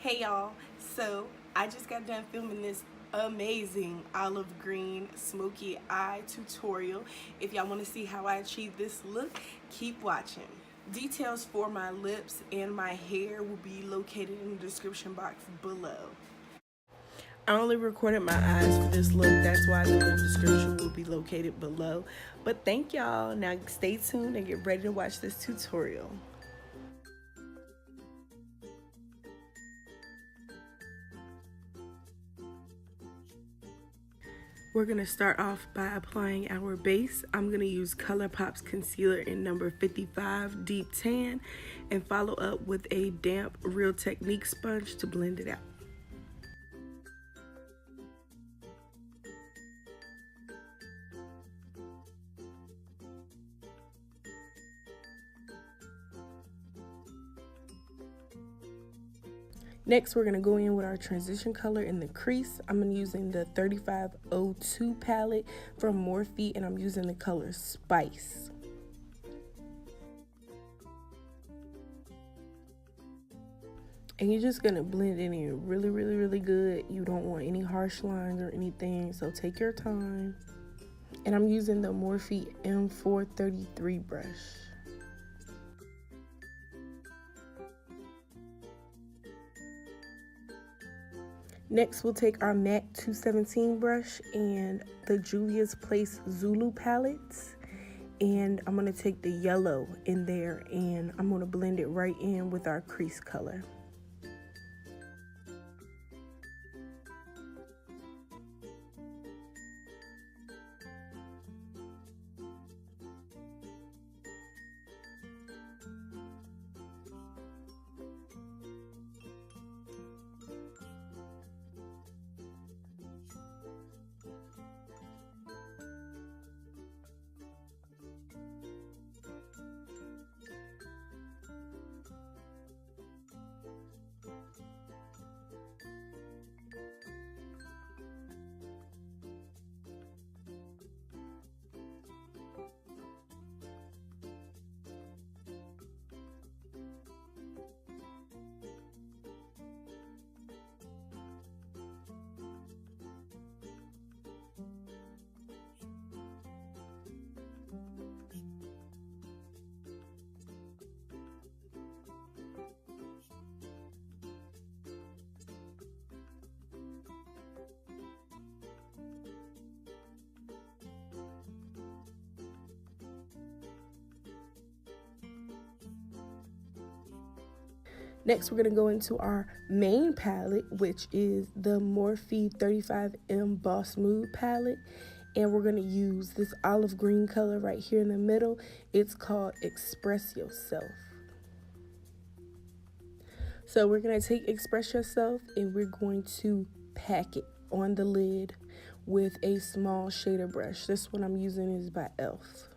Hey y'all, so I just got done filming this amazing olive green smoky eye tutorial. If y'all want to see how I achieve this look, keep watching. Details for my lips and my hair will be located in the description box below. I only recorded my eyes for this look, that's why the lip description will be located below. But thank y'all, now stay tuned and get ready to watch this tutorial. We're going to start off by applying our base. I'm going to use Colourpop's concealer in number 55 Deep Tan and follow up with a damp Real Technique sponge to blend it out. Next, we're going to go in with our transition color in the crease. I'm using the 3502 palette from Morphe, and I'm using the color Spice. And you're just going to blend it in really good. You don't want any harsh lines or anything, so take your time. And I'm using the Morphe M433 brush. Next, we'll take our MAC 217 brush and the Juvia's Place Zulu palettes. And I'm going to take the yellow in there and I'm going to blend it right in with our crease color. Next, we're going to go into our main palette, which is the Morphe 35M Boss Mood palette. And we're going to use this olive green color right here in the middle. It's called Express Yourself. So we're going to take Express Yourself and we're going to pack it on the lid with a small shader brush. This one I'm using is by e.l.f.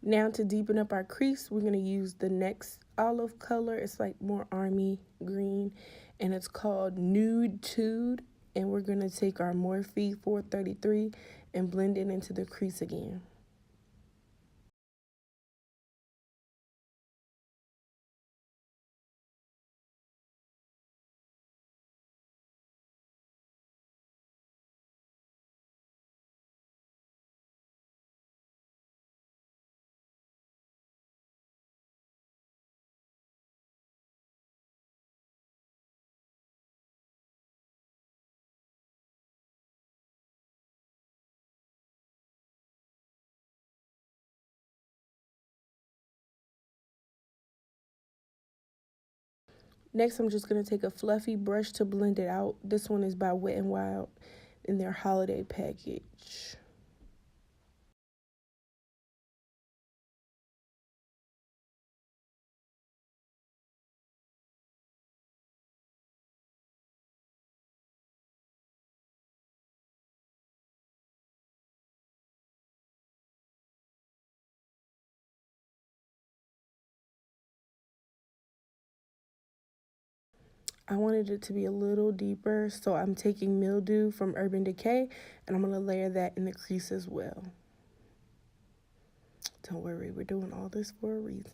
Now to deepen up our crease, we're going to use the next olive color. It's like more army green, and it's called Nude Tude. And we're going to take our Morphe 433 and blend it into the crease again. Next, I'm just going to take a fluffy brush to blend it out. This one is by Wet n Wild in their holiday package. I wanted it to be a little deeper, so I'm taking Mildew from Urban Decay, and I'm going to layer that in the crease as well. Don't worry, we're doing all this for a reason.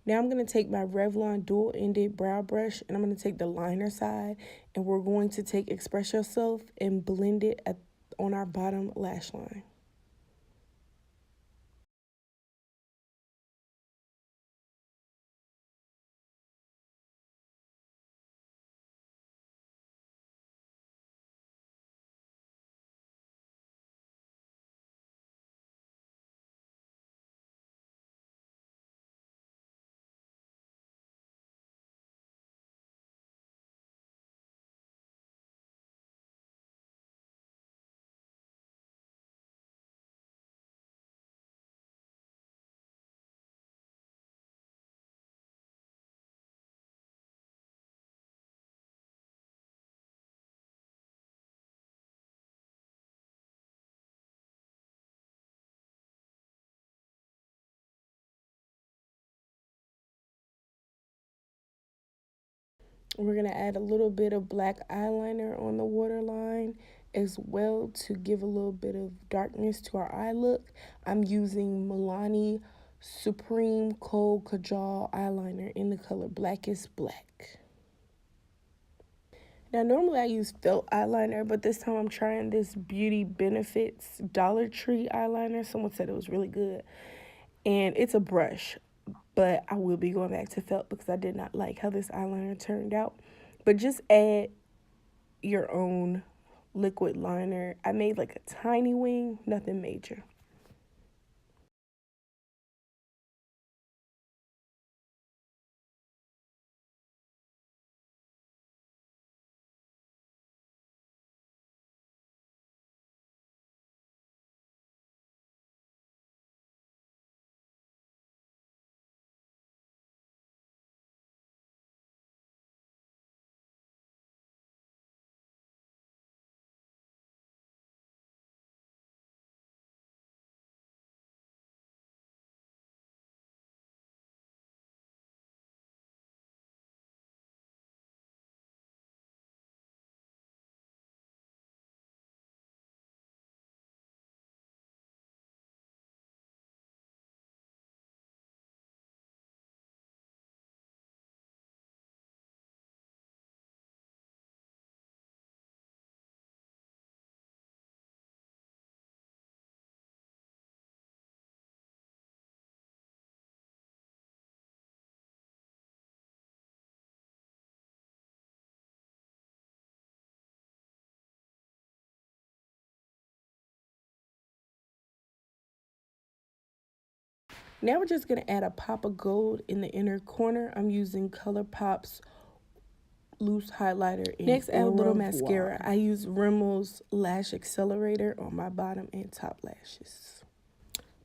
Now I'm going to take my Revlon dual-ended brow brush, and I'm going to take the liner side, and we're going to take Express Yourself and blend it on our bottom lash line. We're going to add a little bit of black eyeliner on the waterline as well to give a little bit of darkness to our eye look. I'm using Milano Supreme Kohl Kajal eyeliner in the color Blackest Black. Now, normally I use felt eyeliner, but this time I'm trying this Beauty Benefits Dollar Tree eyeliner. Someone said it was really good. And it's a brush, but I will be going back to felt because I did not like how this eyeliner turned out. But just add your own liquid liner. I made like a tiny wing, nothing major. Now we're just going to add a pop of gold in the inner corner. I'm using Colourpop's loose highlighter. Next, add a little mascara. I use Rommel's Lash Accelorator on my bottom and top lashes.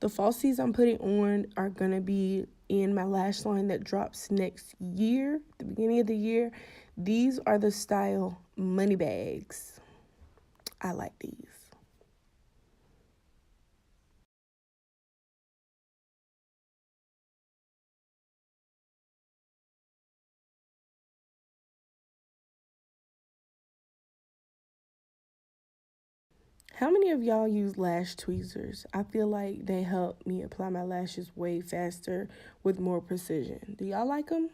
The falsies I'm putting on are going to be in my lash line that drops next year, the beginning of the year. These are the style moneyBags. I like these. How many of y'all use lash tweezers? I feel like they help me apply my lashes way faster with more precision. Do y'all like them?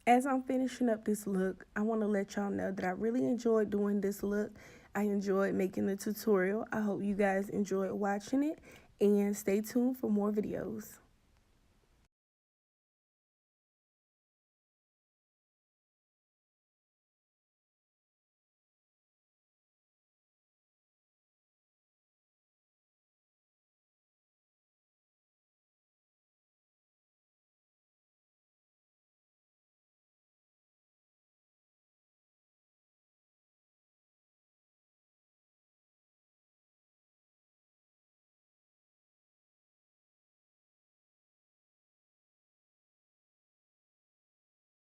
As I'm finishing up this look, I want to let y'all know that I really enjoyed doing this look. I enjoyed making the tutorial. I hope you guys enjoyed watching it, and stay tuned for more videos.